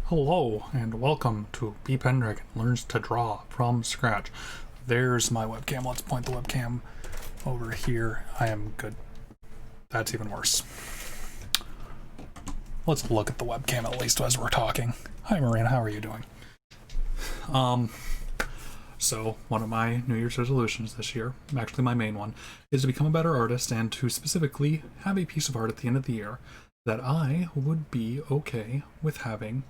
Hello and welcome to Bpendragon Learns to Draw from Scratch. There's my webcam. Let's point the webcam over here. I am good. That's even worse. Let's look at the webcam at least as we're talking. Hi Marina, how are you doing? So one of my New Year's resolutions this year, actually my main one, is to become a better artist and to specifically have a piece of art at the end of the year that I would be okay with having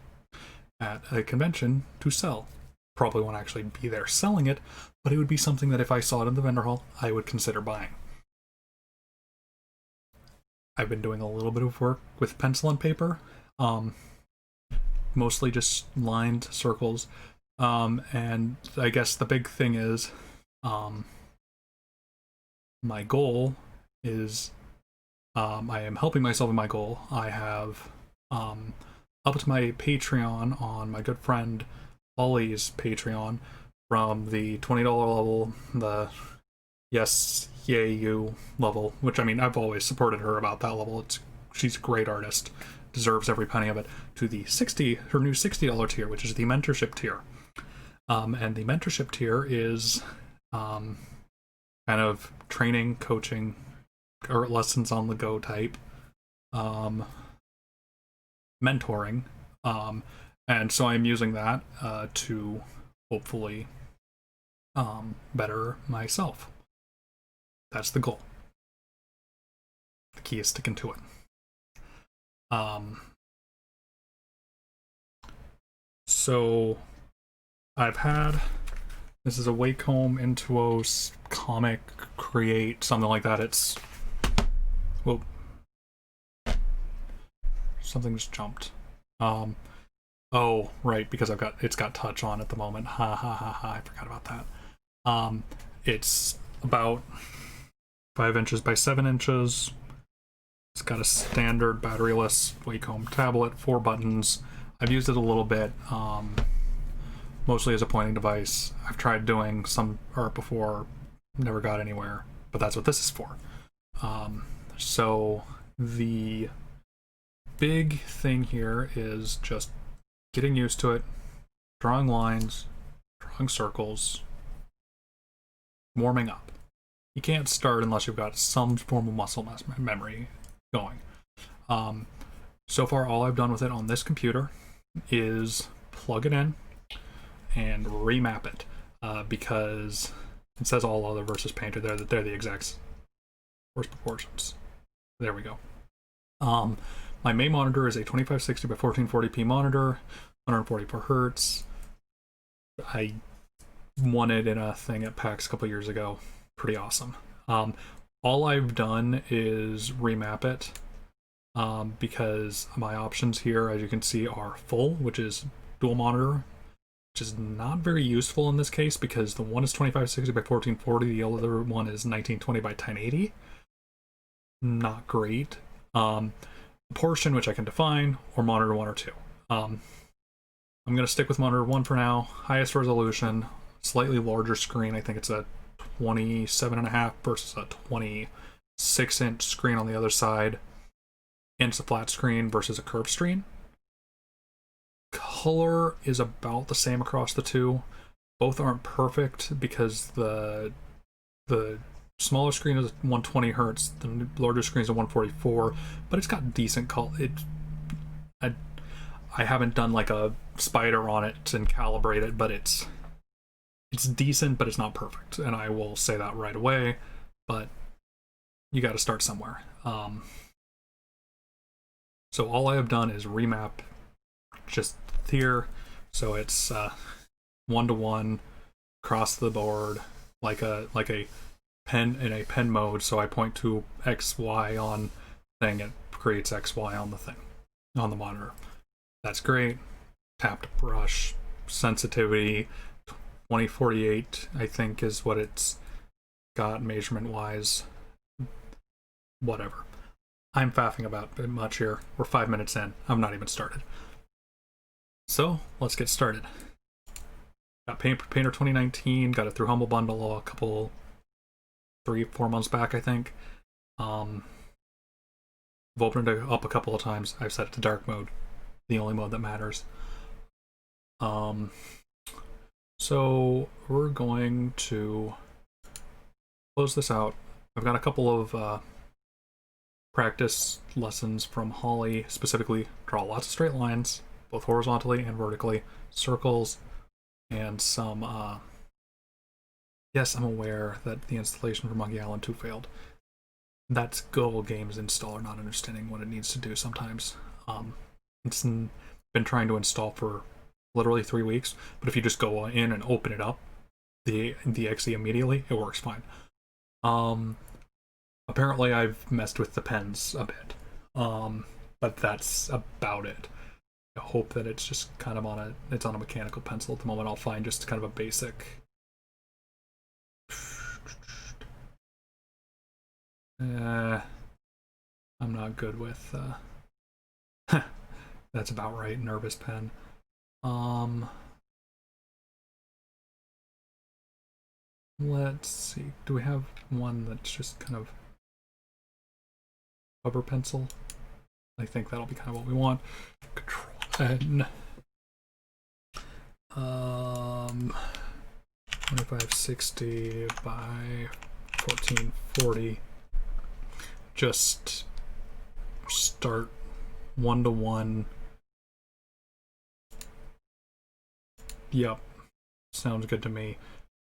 at a convention to sell. Probably won't actually be there selling it, but it would be something that if I saw it in the vendor hall, I would consider buying. I've been doing a little bit of work with pencil and paper, mostly just lined circles, and I guess the big thing is my goal is I am helping myself in my goal. I have upped my Patreon on my good friend Ollie's Patreon from the $20 level, the yes, yay you level, which I mean, I've always supported her about that level. She's a great artist, deserves every penny of it, to the her new $60 tier, which is the mentorship tier. And the mentorship tier is kind of training, coaching, or lessons on the go type, mentoring, and so I'm using that to hopefully better myself. That's the goal. The key is sticking to it. So I've had, this is a Wacom Intuos comic create, something like that. It's, whoa, something just jumped. Oh, right, because it's got touch on at the moment. Ha ha ha ha, I forgot about that. It's about 5 inches by 7 inches. It's got a standard batteryless Wacom tablet, 4 buttons. I've used it a little bit, mostly as a pointing device. I've tried doing some art before, never got anywhere, but that's what this is for. So the big thing here is just getting used to it, drawing lines, drawing circles, warming up. You can't start unless you've got some form of muscle memory going. So far, all I've done with it on this computer is plug it in and remap it, because it says all other versus Painter there that they're the exact worst proportions. There we go. My main monitor is a 2560 by 1440p monitor, 144 hertz. I won it in a thing at PAX a couple years ago. Pretty awesome. All I've done is remap it, because my options here, as you can see, are full, which is dual monitor, which is not very useful in this case because the one is 2560 by 1440, the other one is 1920 by 1080. Not great. Portion, which I can define, or monitor 1 or 2. I'm going to stick with monitor 1 for now. Highest resolution, slightly larger screen. I think it's a 27.5 versus a 26-inch screen on the other side. And it's a flat screen versus a curved screen. Color is about the same across the two. Both aren't perfect because the smaller screen is 120 hertz, the larger screen is a 144, but it's got decent color. I haven't done like a spider on it and calibrate it, but it's decent, but it's not perfect, and I will say that right away. But you got to start somewhere. So all I have done is remap just here, so it's 1-to-1 across the board, like a pen in a pen mode. So I point to XY on thing, it creates XY on the thing, on the monitor. That's great. Tapped brush sensitivity 2048, I think, is what it's got measurement wise. Whatever. I'm faffing about it much here. We're 5 minutes in. I'm not even started. So let's get started. Got Painter 2019, got it through Humble Bundle a couple 3-4 months back, I think. I've opened it up a couple of times. I've set it to dark mode, the only mode that matters. So we're going to close this out. I've got a couple of practice lessons from Holly, specifically draw lots of straight lines, both horizontally and vertically, circles, and some, yes, I'm aware that the installation for Monkey Island 2 failed. That's Go Games installer not understanding what it needs to do sometimes. It's been trying to install for literally 3 weeks, but if you just go in and open it up, the exe immediately, it works fine. Apparently I've messed with the pens a bit, but that's about it. I hope that it's just kind of on a mechanical pencil at the moment. I'll find just kind of a basic. I'm not good with. That's about right. Nervous pen. Let's see. Do we have one that's just kind of rubber pencil? I think that'll be kind of what we want. Control N. 2560 by 1440. Just start 1-to-1. Yep, sounds good to me.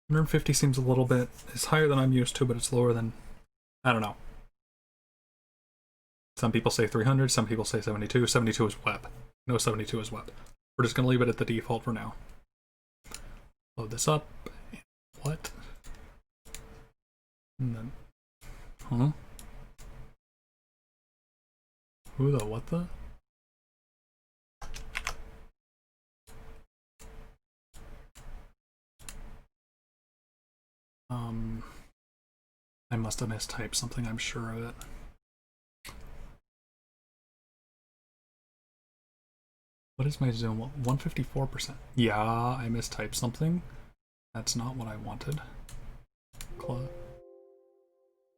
150 seems a little bit, it's higher than I'm used to, but it's lower than, I don't know. Some people say 300, some people say 72. 72 is web. No, 72 is web. We're just going to leave it at the default for now. Load this up. What? And then, huh? Who the, what the? I must have mistyped something, I'm sure of it. What is my zoom? 154%. Yeah, I mistyped something. That's not what I wanted.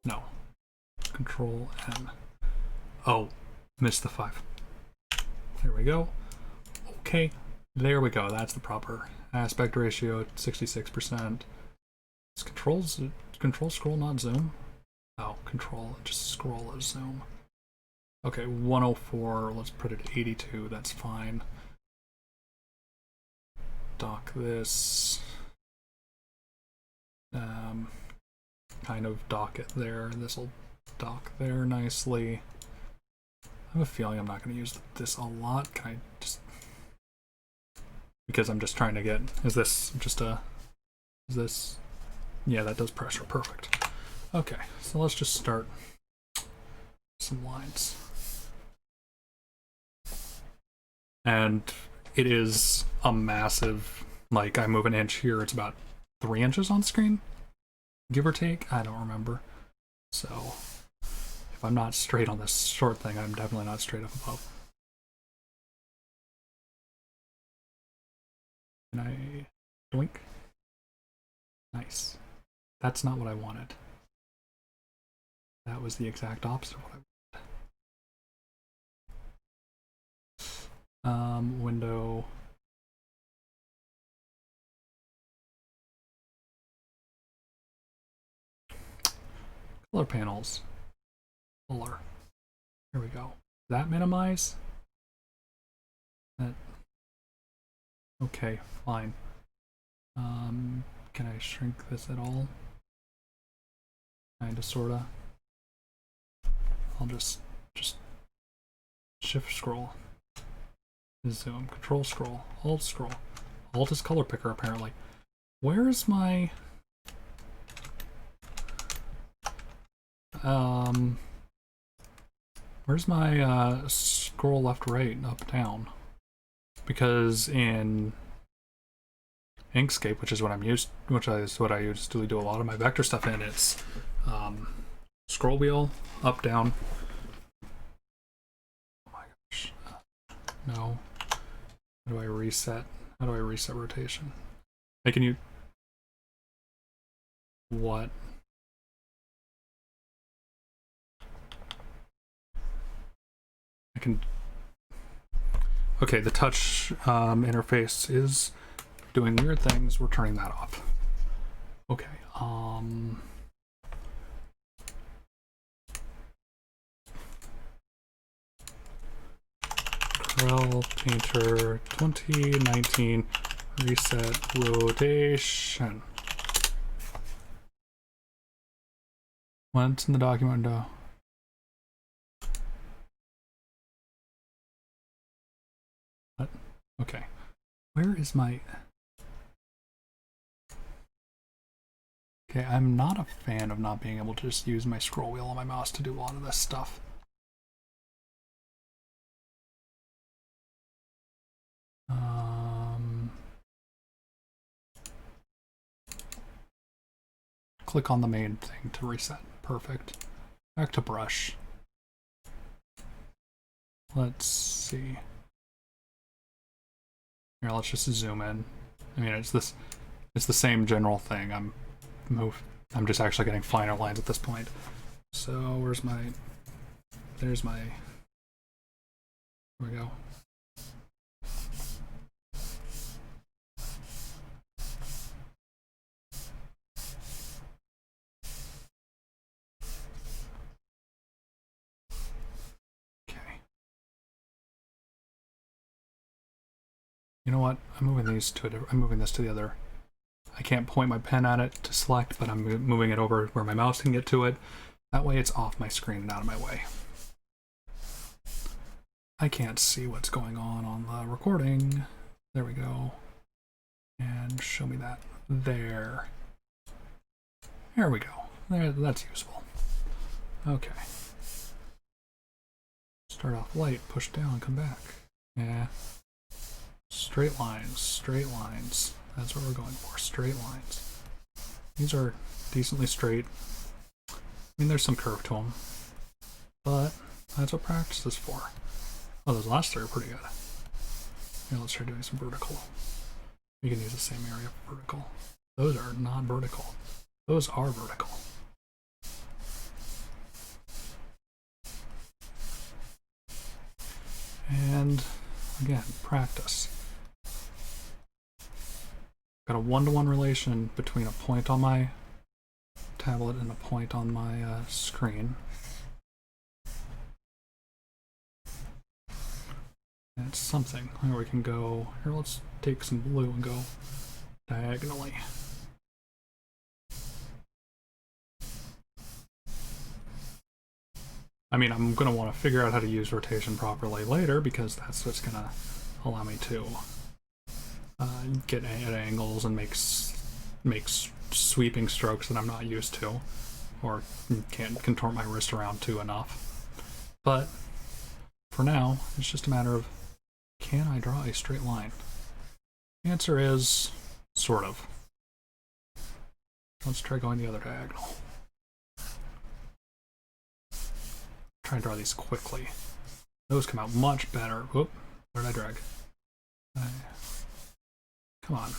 No. Control N. Oh, missed the 5. There we go. Okay, there we go. That's the proper aspect ratio, 66%. Is control scroll not zoom? Oh, control, just scroll as zoom. Okay, 104, let's put it at 82, that's fine. Dock this. Kind of dock it there. This'll dock there nicely. I have a feeling I'm not going to use this a lot. Can I just... Because I'm just trying to get... Is this just a... Is this... Yeah, that does pressure. Perfect. Okay, so let's just start some lines. And it is a massive... Like, I move an inch here, it's about 3 inches on screen? Give or take? I don't remember. So, if I'm not straight on this short thing, I'm definitely not straight up above. Can I... Doink? Nice. That's not what I wanted. That was the exact opposite of what I wanted. Window... Color panels. Color. Here we go. That minimize? That. Okay, fine. Can I shrink this at all? Kinda, sorta. I'll just shift scroll. Zoom. Control scroll. Alt scroll. Alt is color picker apparently. Where is my... Where's my scroll left, right, up, down? Because in Inkscape, which is what I usually do a lot of my vector stuff in, it's scroll wheel, up, down. Oh my gosh. No. How do I reset? How do I reset rotation? Hey, can you... What? I can... Okay, the touch interface is doing weird things. We're turning that off. Okay. Corel Painter 2019 reset rotation. What's in the document window? What? Okay. Where is my... Okay, I'm not a fan of not being able to just use my scroll wheel on my mouse to do a lot of this stuff. Click on the main thing to reset. Perfect. Back to brush. Let's see. Here, let's just zoom in. I mean, it's the same general thing. I'm just actually getting finer lines at this point. So where's my? There's my. Here we go. You know what? I'm moving this to the other. I can't point my pen at it to select, but I'm moving it over where my mouse can get to it. That way it's off my screen and out of my way. I can't see what's going on the recording. There we go. And show me that. There. There we go. There, that's useful. Okay. Start off light, push down, come back. Yeah. Straight lines, straight lines. That's what we're going for, straight lines. These are decently straight. I mean, there's some curve to them, but that's what practice is for. Oh, those last three are pretty good. Here, let's try doing some vertical. We can use the same area for vertical. Those are not vertical. Those are vertical. And again, practice. Got a one-to-one relation between a point on my tablet and a point on my screen. That's something. Here we can go. Here, let's take some blue and go diagonally. I mean, I'm going to want to figure out how to use rotation properly later because that's what's going to allow me to get at angles and make sweeping strokes that I'm not used to or can't contort my wrist around to enough. But for now, it's just a matter of, can I draw a straight line? The answer is sort of. Let's try going the other diagonal. Try and draw these quickly. Those come out much better. Whoop, where did I drag? Come on.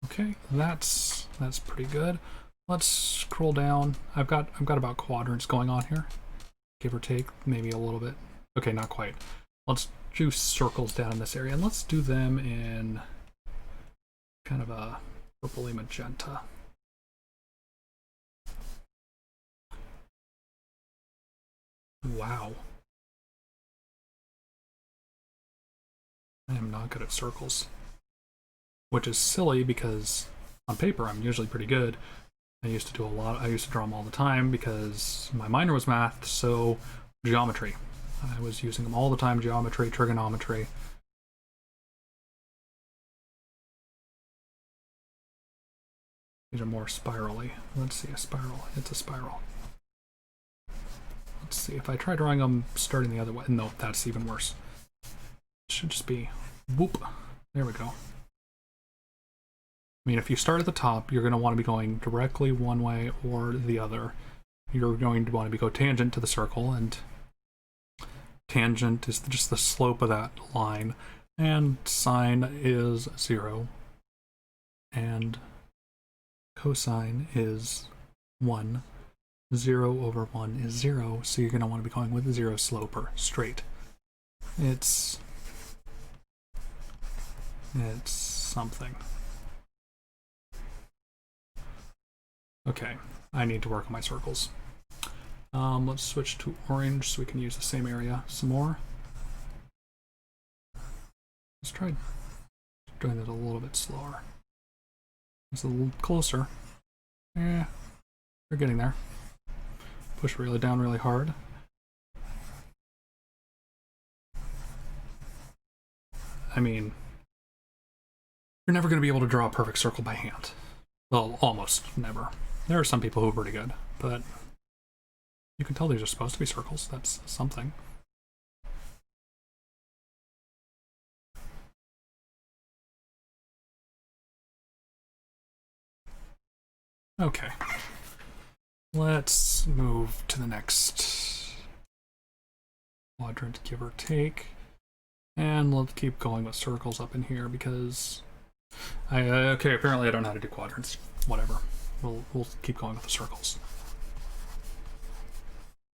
Okay, that's pretty good. Let's scroll down. I've got about quadrants going on here, give or take, maybe a little bit. Okay, not quite. Let's do circles down in this area, and let's do them in kind of a purpley magenta. Wow. I am not good at circles. Which is silly because on paper I'm usually pretty good. I used to draw them all the time because my minor was math, so geometry. I was using them all the time, geometry, trigonometry. These are more spirally. Let's see, a spiral. It's a spiral. Let's see, if I try drawing them starting the other way. No, that's even worse. It should just be whoop. There we go. I mean, if you start at the top, you're going to want to be going directly one way or the other. You're going to want to go tangent to the circle, and tangent is just the slope of that line, and sine is 0, and cosine is 1. 0 over 1 is 0, so you're going to want to be going with a 0 slope or straight. It's something. Okay, I need to work on my circles. Let's switch to orange so we can use the same area some more. Let's try doing it a little bit slower. It's a little closer. Yeah, we're getting there. Push really down really hard. I mean, you're never going to be able to draw a perfect circle by hand. Well, almost never. There are some people who are pretty good, but you can tell these are supposed to be circles. That's something. Okay. Let's move to the next quadrant, give or take. And let's keep going with circles up in here because okay, apparently I don't know how to do quadrants. Whatever. We'll keep going with the circles.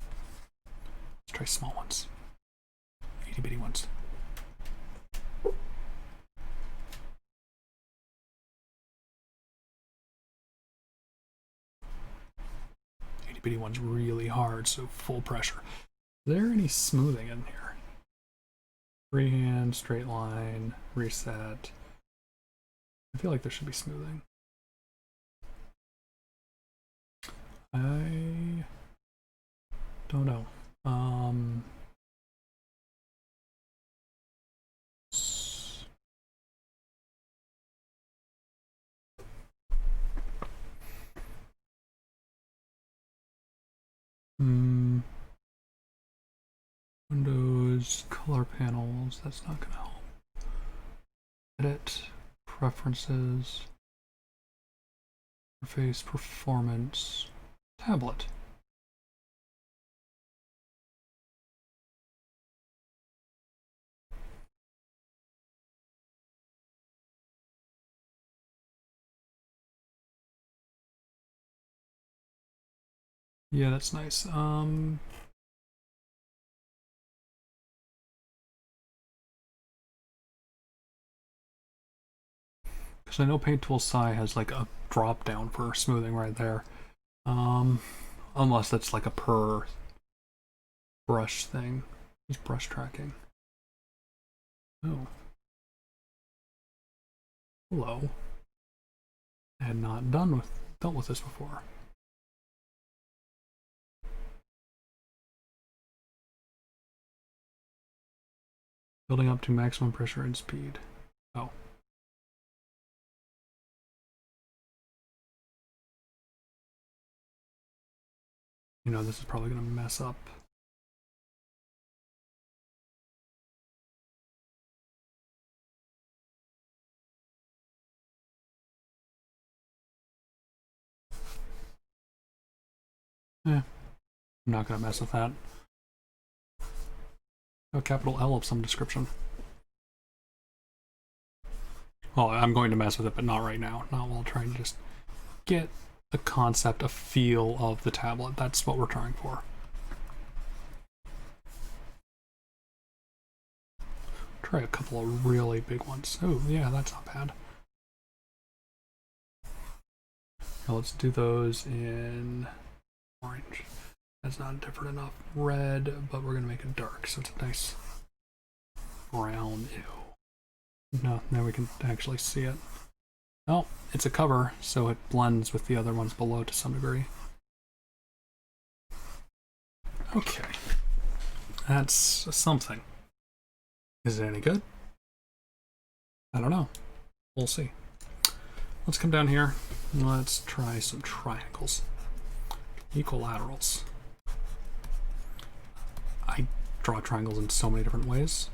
Let's try small ones. Itty bitty ones. Itty bitty ones really hard, so full pressure. Is there any smoothing in here? Freehand, straight line, reset. I feel like there should be smoothing. I don't know. Windows, color panels, that's not gonna help. Edit, preferences, interface, performance, tablet. Yeah, that's nice. Because I know Paint Tool Psi has like a drop down for smoothing right there. Unless that's like a per brush thing. Just brush tracking. Oh. Hello. I had not dealt with this before. Building up to maximum pressure and speed. Oh. You know, this is probably going to mess up. I'm not going to mess with that. A capital L of some description. Well, I'm going to mess with it, but not right now. Not while trying to just get a concept, a feel of the tablet. That's what we're trying for. Try a couple of really big ones. Oh, yeah, that's not bad. Now let's do those in orange. That's not different enough. Red, but we're going to make it dark, so it's a nice brown. Ew. No, now we can actually see it. Oh, it's a cover, so it blends with the other ones below to some degree. Okay. That's something. Is it any good? I don't know. We'll see. Let's come down here. Let's try some triangles. Equilaterals. I draw triangles in so many different ways.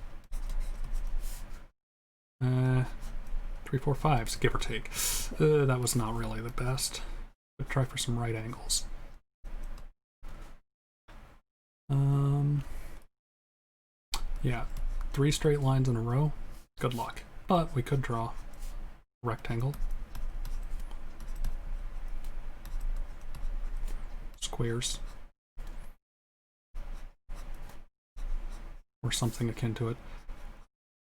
3, 4, 5s, give or take. That was not really the best. But try for some right angles. Yeah, 3 straight lines in a row. Good luck. But we could draw a rectangle. squares. Or something akin to it.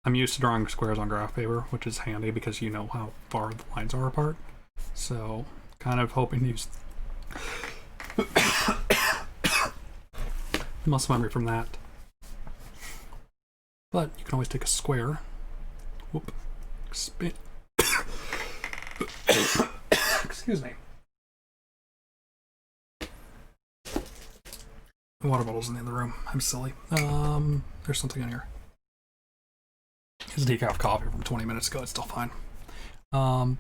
I'm used to drawing squares on graph paper, which is handy because you know how far the lines are apart. So, kind of hoping to use muscle memory from that. But you can always take a square. Whoop. Spin. Excuse me. The water bottle's in the other room. I'm silly. There's something in here. It's decaf coffee from 20 minutes ago. It's still fine. And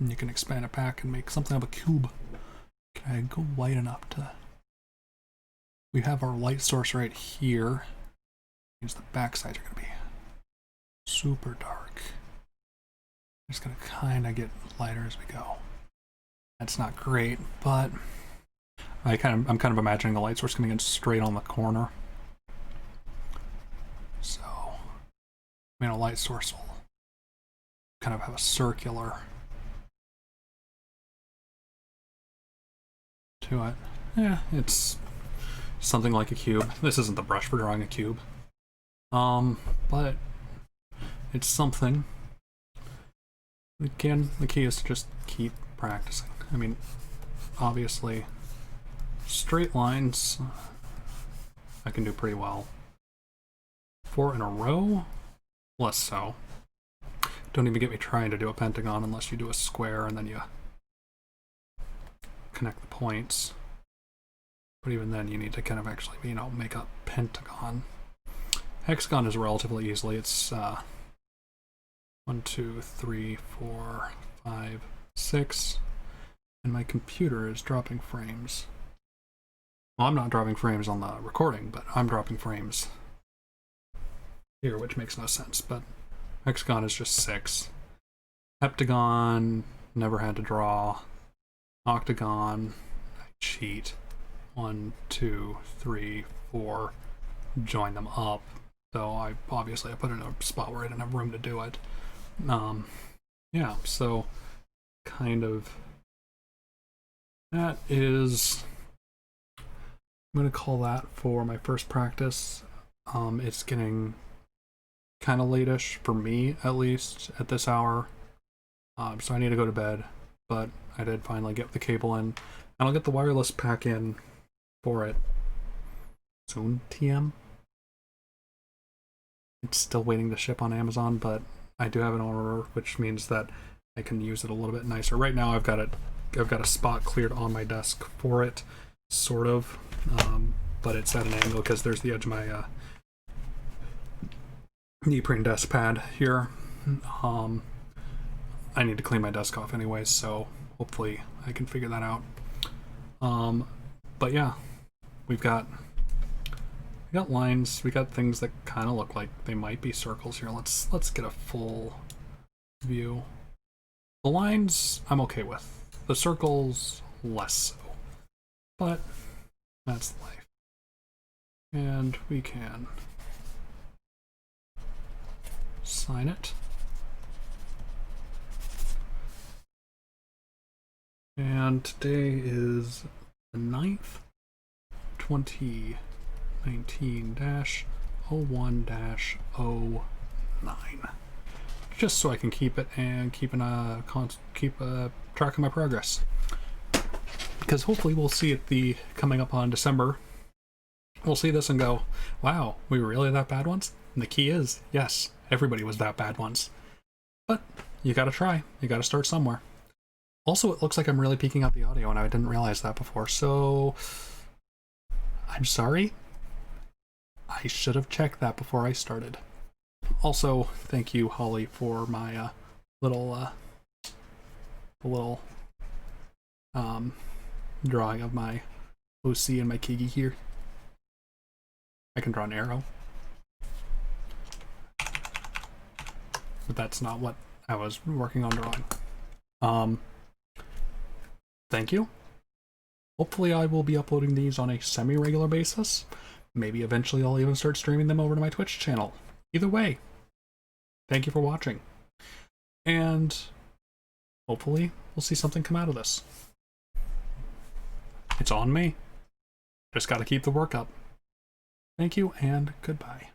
you can expand it back and make something of a cube. Can I go light enough to... We have our light source right here. Means the back sides are going to be super dark. I'm just going to kind of get lighter as we go. That's not great, but I'm kind of imagining the light source coming in straight on the corner. So, I mean, a light source will kind of have a circular to it. Yeah, it's something like a cube. This isn't the brush for drawing a cube. But it's something. Again, the key is to just keep practicing. I mean, obviously, straight lines I can do pretty well. 4 in a row, less so. Don't even get me trying to do a pentagon unless you do a square and then you connect the points. But even then, you need to kind of actually, you know, make a pentagon. Hexagon is relatively easily. It's 1, 2, 3, 4, 5, 6, and my computer is dropping frames. Well, I'm not dropping frames on the recording, but I'm dropping frames here, which makes no sense. But hexagon is just 6. Heptagon, never had to draw. Octagon, I cheat. 1, 2, 3, 4, join them up. So I put it in a spot where I didn't have room to do it. Yeah, so kind of that is, I'm going to call that for my first practice. It's getting kind of late-ish for me, at least at this hour. So I need to go to bed, but I did finally get the cable in, and I'll get the wireless pack in for it soon. TM. It's still waiting to ship on Amazon, but I do have an order, which means that I can use it a little bit nicer. Right now, I've got a spot cleared on my desk for it, sort of, but it's at an angle because there's the edge of my neoprene desk pad here. I need to clean my desk off anyways, so hopefully I can figure that out. But yeah, we got lines, we got things that kind of look like they might be circles here. Let's get a full view. The lines I'm okay with. The circles less so. But that's life. And we can sign it. And today is the 9th, 2019-01-09. Just so I can keep it and keep a track of my progress. Because hopefully we'll see it coming up on December. We'll see this and go, wow, we were really that bad once? And the key is, yes, everybody was that bad once. But you gotta try. You gotta start somewhere. Also, it looks like I'm really peaking out the audio, and I didn't realize that before, so I'm sorry. I should have checked that before I started. Also, thank you, Holly, for my little drawing of my OC and my Kigi here. I can draw an arrow. But that's not what I was working on drawing. Thank you. Hopefully I will be uploading these on a semi-regular basis. Maybe eventually I'll even start streaming them over to my Twitch channel. Either way, thank you for watching. And hopefully we'll see something come out of this. It's on me. Just got to keep the work up. Thank you and goodbye.